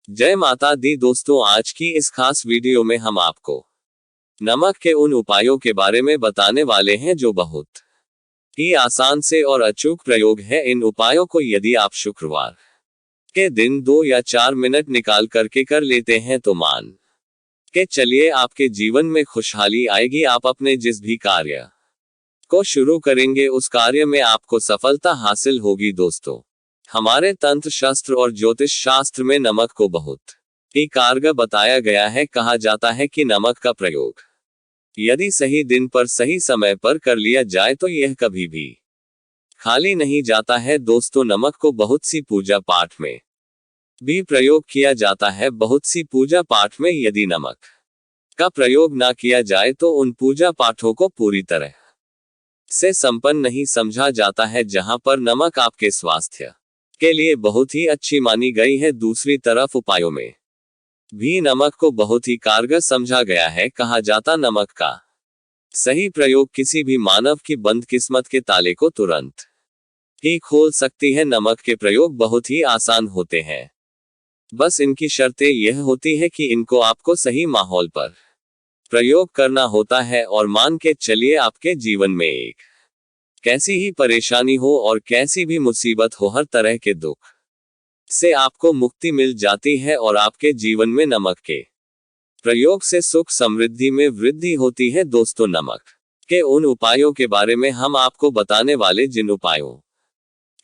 जय माता दी दोस्तों, आज की इस खास वीडियो में हम आपको नमक के उन उपायों के बारे में बताने वाले हैं जो बहुत ही आसान से और अचूक प्रयोग है। इन उपायों को यदि आप शुक्रवार के दिन 2 या 4 मिनट निकाल करके कर लेते हैं तो मान के चलिए आपके जीवन में खुशहाली आएगी। आप अपने जिस भी कार्य को शुरू करेंगे उस कार्य में आपको सफलता हासिल होगी। दोस्तों, हमारे तंत्र शास्त्र और ज्योतिष शास्त्र में नमक को बहुत ही कारगर बताया गया है। कहा जाता है कि नमक का प्रयोग यदि सही दिन पर सही समय पर कर लिया जाए तो यह कभी भी खाली नहीं जाता है। दोस्तों, नमक को बहुत सी पूजा पाठ में भी प्रयोग किया जाता है। बहुत सी पूजा पाठ में यदि नमक का प्रयोग ना किया जाए तो उन पूजा पाठों को पूरी तरह से संपन्न नहीं समझा जाता है, जहां पर नमक आपके स्वास्थ्य के लिए बहुत ही अच्छी मानी गई है। दूसरी तरफ उपायों में भी नमक को बहुत ही कारगर समझा गया है। कहा जाता नमक का सही प्रयोग किसी भी मानव की बंद किस्मत के ताले को तुरंत ही खोल सकती है। नमक के प्रयोग बहुत ही आसान होते हैं, बस इनकी शर्तें यह होती है कि इनको आपको सही माहौल पर प्रयोग करना होता है। और मान के चलिए आपके जीवन में एक कैसी ही परेशानी हो और कैसी भी मुसीबत हो, हर तरह के दुख से आपको मुक्ति मिल जाती है और आपके जीवन में नमक के प्रयोग से सुख समृद्धि में वृद्धि होती है। दोस्तों, नमक के उन उपायों के बारे में हम आपको बताने वाले, जिन उपायों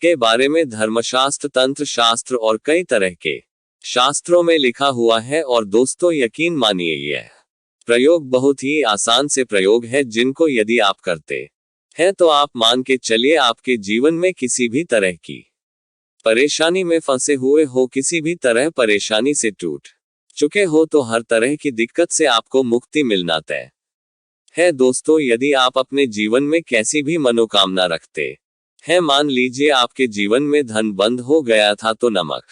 के बारे में धर्मशास्त्र, तंत्र शास्त्र और कई तरह के शास्त्रों में लिखा हुआ है। और दोस्तों, यकीन मानिए यह प्रयोग बहुत ही आसान से प्रयोग है, जिनको यदि आप करते है तो आप मान के चलिए आपके जीवन में किसी भी तरह की परेशानी में फंसे हुए हो, किसी भी तरह परेशानी से टूट चुके हो, तो हर तरह की दिक्कत से आपको मुक्ति मिलना तय है। दोस्तों, यदि आप अपने जीवन में कैसी भी मनोकामना रखते हैं, मान लीजिए आपके जीवन में धन बंद हो गया था, तो नमक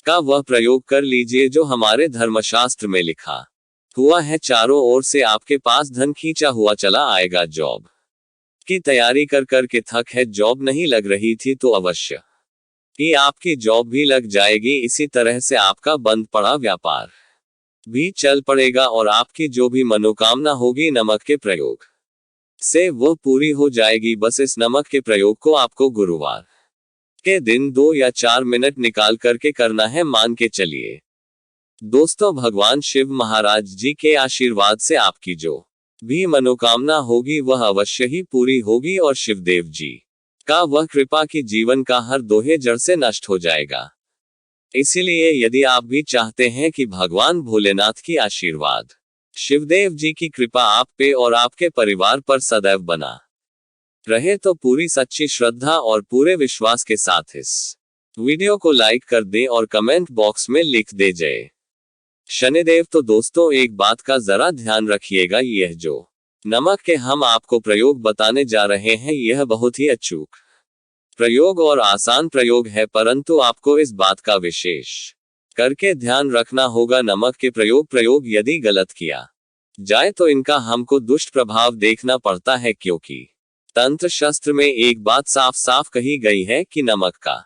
का वह प्रयोग कर लीजिए जो हमारे धर्मशास्त्र में लिखा हुआ है। चारों ओर से आपके पास धन खींचा हुआ चला आएगा। जॉब की तैयारी कर कर के थक है, जॉब नहीं लग रही थी, तो अवश्य ही आपकी जॉब भी लग जाएगी। इसी तरह से आपका बंद पड़ा व्यापार भी चल पड़ेगा और आपकी जो भी मनोकामना होगी नमक के प्रयोग से वह पूरी हो जाएगी। बस इस नमक के प्रयोग को आपको गुरुवार के दिन 2 या 4 मिनट निकाल करके करना है। मान के चलिए दोस्तों, भगवान शिव महाराज जी के आशीर्वाद से आपकी जो भी मनोकामना होगी वह अवश्य ही पूरी होगी और शिवदेव जी का वह कृपा की जीवन का हर दोहे जड़ से नष्ट हो जाएगा। इसीलिए यदि आप भी चाहते हैं कि भगवान भोलेनाथ की आशीर्वाद, शिवदेव जी की कृपा आप पे और आपके परिवार पर सदैव बना रहे, तो पूरी सच्ची श्रद्धा और पूरे विश्वास के साथ इस वीडियो को लाइक कर दें और कमेंट बॉक्स में लिख दे जय शनिदेव। तो दोस्तों, एक बात का जरा ध्यान रखिएगा, यह जो नमक के हम आपको प्रयोग बताने जा रहे हैं यह बहुत ही अचूक प्रयोग और आसान प्रयोग है, परंतु आपको इस बात का विशेष करके ध्यान रखना होगा। नमक के प्रयोग यदि गलत किया जाए तो इनका हमको दुष्ट प्रभाव देखना पड़ता है, क्योंकि तंत्र शास्त्र में एक बात साफ साफ कही गई है कि नमक का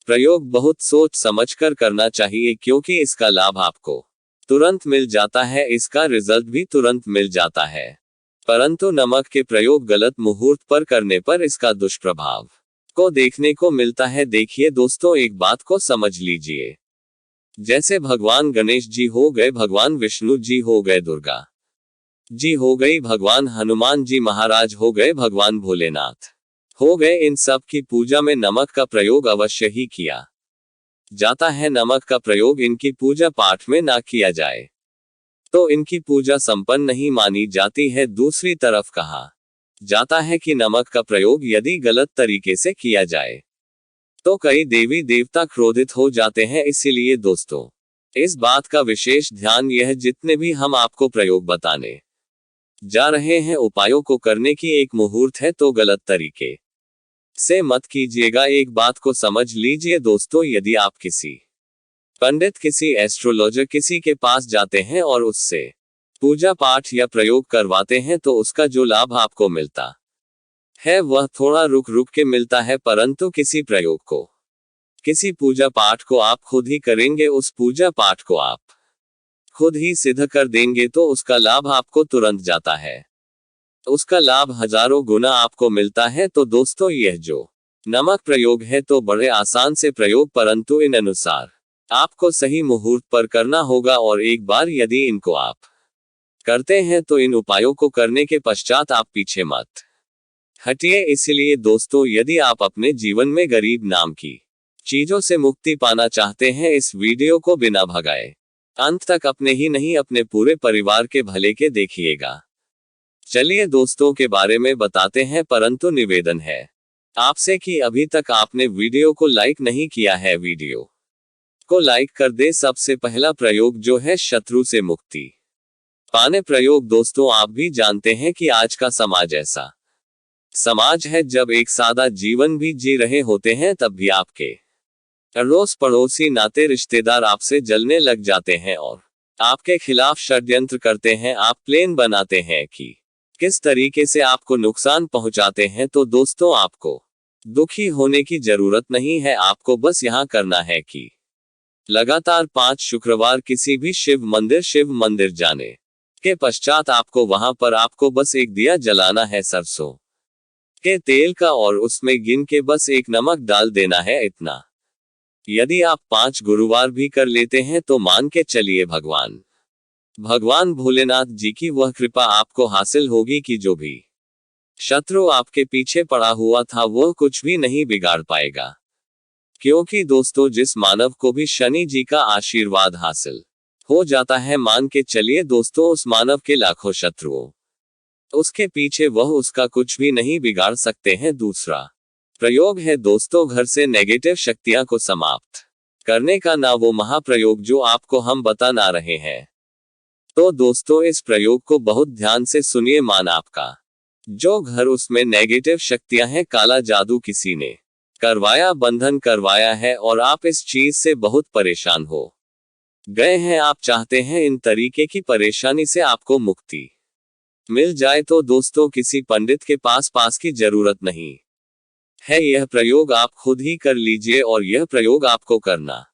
प्रयोग बहुत सोच समझकर करना चाहिए, क्योंकि इसका लाभ आपको तुरंत मिल जाता है, इसका रिजल्ट भी तुरंत मिल जाता है। परंतु नमक के प्रयोग गलत मुहूर्त पर करने पर इसका दुष्प्रभाव को देखने को मिलता है। देखिए दोस्तों, एक बात को समझ लीजिए, जैसे भगवान गणेश जी हो गए, भगवान विष्णु जी हो गए, दुर्गा जी हो गई, भगवान हनुमान जी महाराज हो गए, भगवान भोलेनाथ हो गए, इन सब की पूजा में नमक का प्रयोग अवश्य ही किया जाता है। नमक का प्रयोग इनकी पूजा पाठ में ना किया जाए तो इनकी पूजा संपन्न नहीं मानी जाती है। दूसरी तरफ कहा जाता है कि नमक का प्रयोग यदि गलत तरीके से किया जाए तो कई देवी देवता क्रोधित हो जाते हैं। इसीलिए दोस्तों, इस बात का विशेष ध्यान यह जितने भी हम आपको प्रयोग बताने जा रहे हैं उपायों को करने की एक मुहूर्त है, तो गलत तरीके से मत कीजिएगा। एक बात को समझ लीजिए दोस्तों, यदि आप किसी पंडित, किसी एस्ट्रोलॉजर, किसी के पास जाते हैं और उससे पूजा पाठ या प्रयोग करवाते हैं तो उसका जो लाभ आपको मिलता है वह थोड़ा रुक रुक के मिलता है, परंतु किसी प्रयोग को किसी पूजा पाठ को आप खुद ही करेंगे, उस पूजा पाठ को आप खुद ही सिद्ध कर देंगे तो उसका लाभ आपको तुरंत जाता है, उसका लाभ हजारों गुना आपको मिलता है। तो दोस्तों, यह जो नमक प्रयोग है तो बड़े आसान से प्रयोग, परंतु इन अनुसार आपको सही मुहूर्त पर करना होगा। और एक बार यदि इनको आप करते हैं तो इन उपायों को करने के पश्चात आप पीछे मत हटिए। इसलिए दोस्तों, यदि आप अपने जीवन में गरीब नाम की चीजों से मुक्ति पाना चाहते हैं, इस वीडियो को बिना भगाए अंत तक अपने ही नहीं अपने पूरे परिवार के भले के देखिएगा। चलिए दोस्तों के बारे में बताते हैं, परंतु निवेदन है आपसे कि अभी तक आपने वीडियो को लाइक नहीं किया है, वीडियो को लाइक कर दे। सबसे पहला प्रयोग जो है शत्रु से मुक्ति पाने प्रयोग। दोस्तों, आप भी जानते हैं कि आज का समाज ऐसा समाज है जब एक सादा जीवन भी जी रहे होते हैं तब भी आपके अड़ोस पड़ोसी नाते रिश्तेदार आपसे जलने लग जाते हैं और आपके खिलाफ षड्यंत्र करते हैं। आप प्लान बनाते हैं कि किस तरीके से आपको नुकसान पहुंचाते हैं। तो दोस्तों, आपको दुखी होने की जरूरत नहीं है, आपको बस यहां करना है कि लगातार 5 शुक्रवार किसी भी शिव मंदिर जाने के पश्चात आपको वहां पर आपको बस एक दिया जलाना है सरसों के तेल का, और उसमें गिन के बस एक नमक डाल देना है, इतना। यदि आप 5 गुरुवार भी कर लेते हैं तो मान के चलिए भगवान भोलेनाथ जी की वह कृपा आपको हासिल होगी कि जो भी शत्रु आपके पीछे पड़ा हुआ था वह कुछ भी नहीं बिगाड़ पाएगा। क्योंकि दोस्तों, जिस मानव को भी शनि जी का आशीर्वाद हासिल हो जाता है, मान के चलिए दोस्तों, उस मानव के लाखों शत्रुओं उसके पीछे वह उसका कुछ भी नहीं बिगाड़ सकते हैं। दूसरा प्रयोग है दोस्तों घर से नेगेटिव शक्तियां को समाप्त करने का, ना वो महाप्रयोग जो आपको हम बता ना रहे हैं। तो दोस्तों, इस प्रयोग को बहुत ध्यान से सुनिए। मान आपका जो घर, उसमें नेगेटिव शक्तियां हैं, काला जादू किसी ने करवाया, बंधन करवाया है और आप इस चीज से बहुत परेशान हो गए हैं। आप चाहते हैं इन तरीके की परेशानी से आपको मुक्ति मिल जाए। तो दोस्तों, किसी पंडित के पास की जरूरत नहीं है, यह प्रयोग आप खुद ही कर लीजिए। और यह प्रयोग आपको करना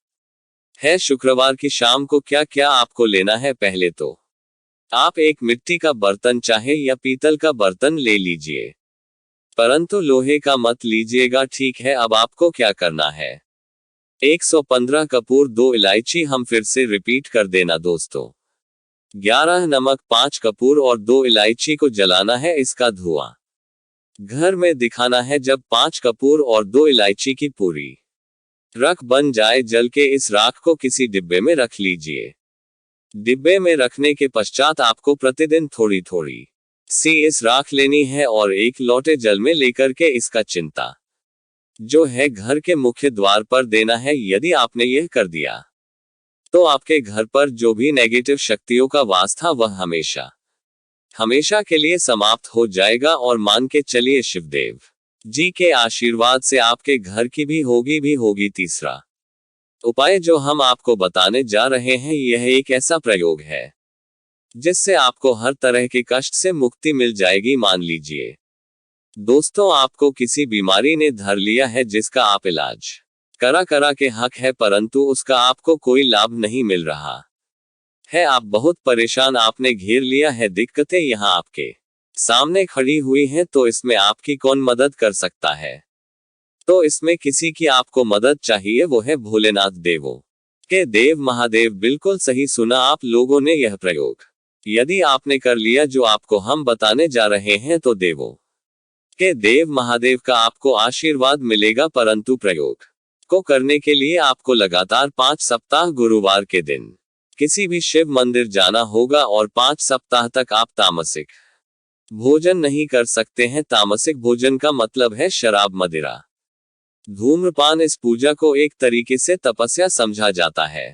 है शुक्रवार की शाम को। क्या क्या आपको लेना है? पहले तो आप एक मिट्टी का बर्तन चाहे या पीतल का बर्तन ले लीजिए, परंतु लोहे का मत लीजिएगा, ठीक है। अब आपको क्या करना है? 115 कपूर, 2 इलायची, हम फिर से रिपीट कर देना दोस्तों, 11 नमक, 5 कपूर और 2 इलायची को जलाना है। इसका धुआं घर में दिखाना है। जब 5 कपूर और 2 इलायची की पूरी राख बन जाए जल के, इस राख को किसी डिब्बे में रख लीजिए। डिब्बे में रखने के पश्चात आपको प्रतिदिन थोड़ी थोड़ी सी इस राख लेनी है और एक लोटे जल में लेकर के इसका चिंता जो है घर के मुख्य द्वार पर देना है। यदि आपने यह कर दिया तो आपके घर पर जो भी नेगेटिव शक्तियों का वास था वह हमेशा के लिए समाप्त हो जाएगा। और मान के चलिए शिवदेव जी के आशीर्वाद से आपके घर की भी होगी। तीसरा उपाय जो हम आपको बताने जा रहे हैं, यह एक ऐसा प्रयोग है जिससे आपको हर तरह के कष्ट से मुक्ति मिल जाएगी। मान लीजिए दोस्तों, आपको किसी बीमारी ने धर लिया है जिसका आप इलाज करा के हक है, परंतु उसका आपको कोई लाभ नहीं मिल रहा है। आप बहुत परेशान, आपने घेर लिया है, दिक्कतें यहां आपके सामने खड़ी हुई हैं। तो इसमें आपकी कौन मदद कर सकता है? तो इसमें किसी की आपको मदद चाहिए, वो है भोलेनाथ देवों के देव महादेव। बिल्कुल सही सुना आप लोगों ने यह प्रयोग यदि आपने कर लिया जो आपको हम बताने जा रहे हैं, तो देवों के देव महादेव का आपको आशीर्वाद मिलेगा। परंतु प्रयोग को करने के लिए आपको लगातार 5 सप्ताह गुरुवार के दिन किसी भी शिव मंदिर जाना होगा और 5 सप्ताह तक आप तामसिक भोजन नहीं कर सकते हैं। तामसिक भोजन का मतलब है शराब, मदिरा, धूम्रपान। इस पूजा को एक तरीके से तपस्या समझा जाता है।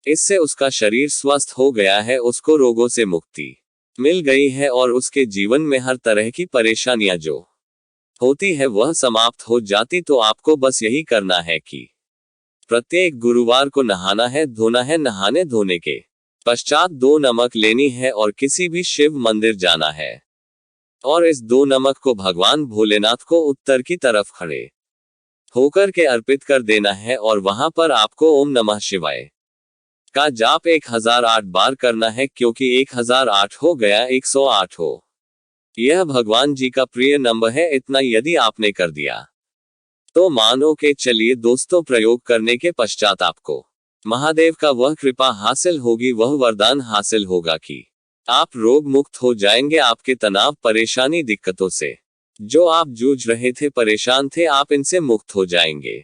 इससे उसका शरीर स्वस्थ हो गया है, उसको रोगों से मुक्ति मिल गई है और उसके जीवन में हर तरह की परेशानियां जो होती है वह समाप्त हो जाती। तो आपको बस यही करना है कि प्रत्येक गुरुवार को नहाना है, धोना है। नहाने धोने के पश्चात 2 नमक लेनी है और किसी भी शिव मंदिर जाना है और इस 2 नमक को भगवान भोलेनाथ को उत्तर की तरफ खड़े होकर के अर्पित कर देना है और वहां पर आपको ओम नमः शिवाय का जाप 1008 बार करना है, क्योंकि 1008 हो गया 108 हो। यह भगवान जी का प्रिय नंबर है। इतना यदि आपने कर दिया तो मानो के चलिए दोस्तों, प्रयोग करने के पश्चात आपको महादेव का वह कृपा हासिल होगी, वह वरदान हासिल होगा कि आप रोग मुक्त हो जाएंगे। आपके तनाव, परेशानी, दिक्कतों से जो आप जूझ रहे थे, परेशान थे, आप इनसे मुक्त हो जाएंगे।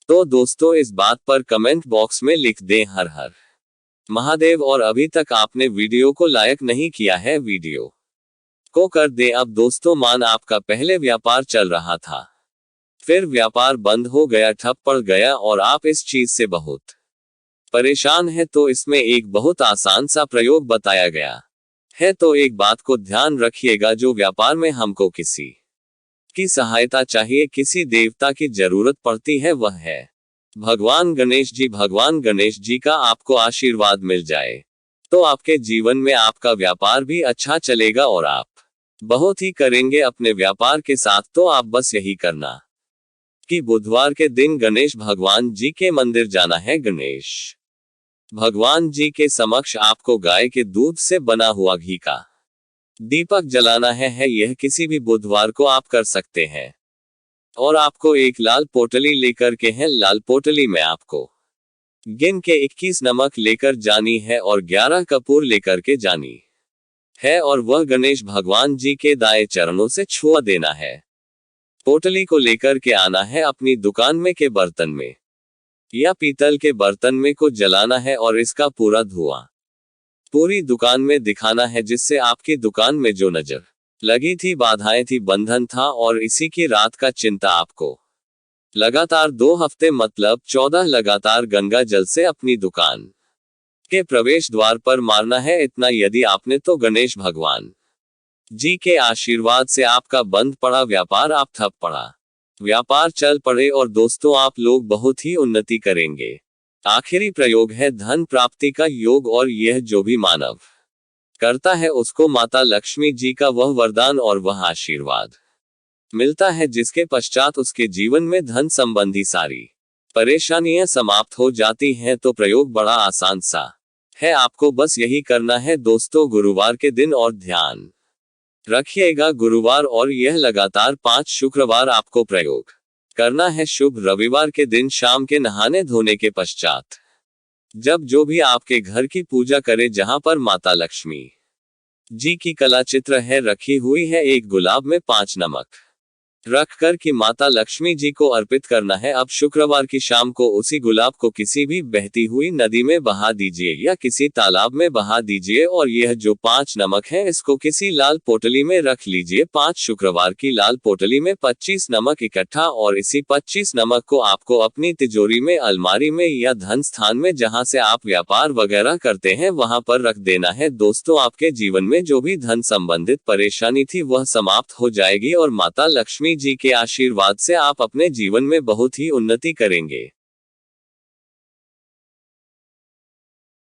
तो दोस्तों, इस बात पर कमेंट बॉक्स में लिख दें हर हर महादेव। और अभी तक आपने वीडियो को लाइक नहीं किया है, वीडियो को कर दें अब दोस्तों। मान आपका पहले व्यापार चल रहा था, फिर व्यापार बंद हो गया, ठप पड़ गया और आप इस चीज से बहुत परेशान है, तो इसमें एक बहुत आसान सा प्रयोग बताया गया है। तो एक बात को ध्यान रखिएगा, जो व्यापार में हमको किसी की सहायता चाहिए, किसी देवता की जरूरत पड़ती है, वह है भगवान गणेश जी। भगवान गणेश जी का आपको आशीर्वाद मिल जाए तो आपके जीवन में आपका व्यापार भी अच्छा चलेगा और आप बहुत ही करेंगे अपने व्यापार के साथ। तो आप बस यही करना कि बुधवार के दिन गणेश भगवान जी के मंदिर जाना है। गणेश भगवान जी के समक्ष आपको गाय के दूध से बना हुआ घी का दीपक जलाना है। यह किसी भी बुधवार को आप कर सकते हैं। और आपको एक लाल पोटली लेकर के है, लाल पोटली में आपको गिन के 21 नमक लेकर जानी है और 11 कपूर लेकर के जानी है, और वह गणेश भगवान जी के दाएं चरणों से छुआ देना है। पोटली को लेकर के आना है अपनी दुकान में के बर्तन में या पीतल के बर्तन में को जलाना है, और इसका पूरा धुआं पूरी दुकान में दिखाना है, जिससे आपकी दुकान में जो नजर लगी थी, बाधाएं थी, बंधन था, और इसी की रात का चिंता आपको लगातार 2 हफ्ते मतलब 14 लगातार गंगा जल से अपनी दुकान के प्रवेश द्वार पर मारना है। इतना यदि आपने तो गणेश भगवान जी के आशीर्वाद से आपका बंद पड़ा व्यापार, आप ठप पड़ा व्यापार चल पड़े और दोस्तों आप लोग बहुत ही उन्नति करेंगे। आखिरी प्रयोग है धन प्राप्ति का योग, और यह जो भी मानव करता है उसको माता लक्ष्मी जी का वह वरदान और वह आशीर्वाद मिलता है, जिसके पश्चात उसके जीवन में धन संबंधी सारी परेशानियां समाप्त हो जाती हैं। तो प्रयोग बड़ा आसान सा है, आपको बस यही करना है दोस्तों, गुरुवार के दिन। और ध्यान रखिएगा गुरुवार, और यह लगातार 5 शुक्रवार आपको प्रयोग करना है। शुभ रविवार के दिन शाम के नहाने धोने के पश्चात जब जो भी आपके घर की पूजा करे, जहां पर माता लक्ष्मी जी की कला चित्र है रखी हुई है, एक गुलाब में 5 नमक रख कर कि माता लक्ष्मी जी को अर्पित करना है। अब शुक्रवार की शाम को उसी गुलाब को किसी भी बहती हुई नदी में बहा दीजिए या किसी तालाब में बहा दीजिए, और यह जो 5 नमक है इसको किसी लाल पोटली में रख लीजिए। 5 शुक्रवार की लाल पोटली में 25 नमक इकट्ठा, और इसी 25 नमक को आपको अपनी तिजोरी में, अलमारी में या धन स्थान में जहां से आप व्यापार वगैरह करते हैं वहां पर रख देना है। दोस्तों, आपके जीवन में जो भी धन संबंधित परेशानी थी वह समाप्त हो जाएगी, और माता लक्ष्मी जी के आशीर्वाद से आप अपने जीवन में बहुत ही उन्नति करेंगे।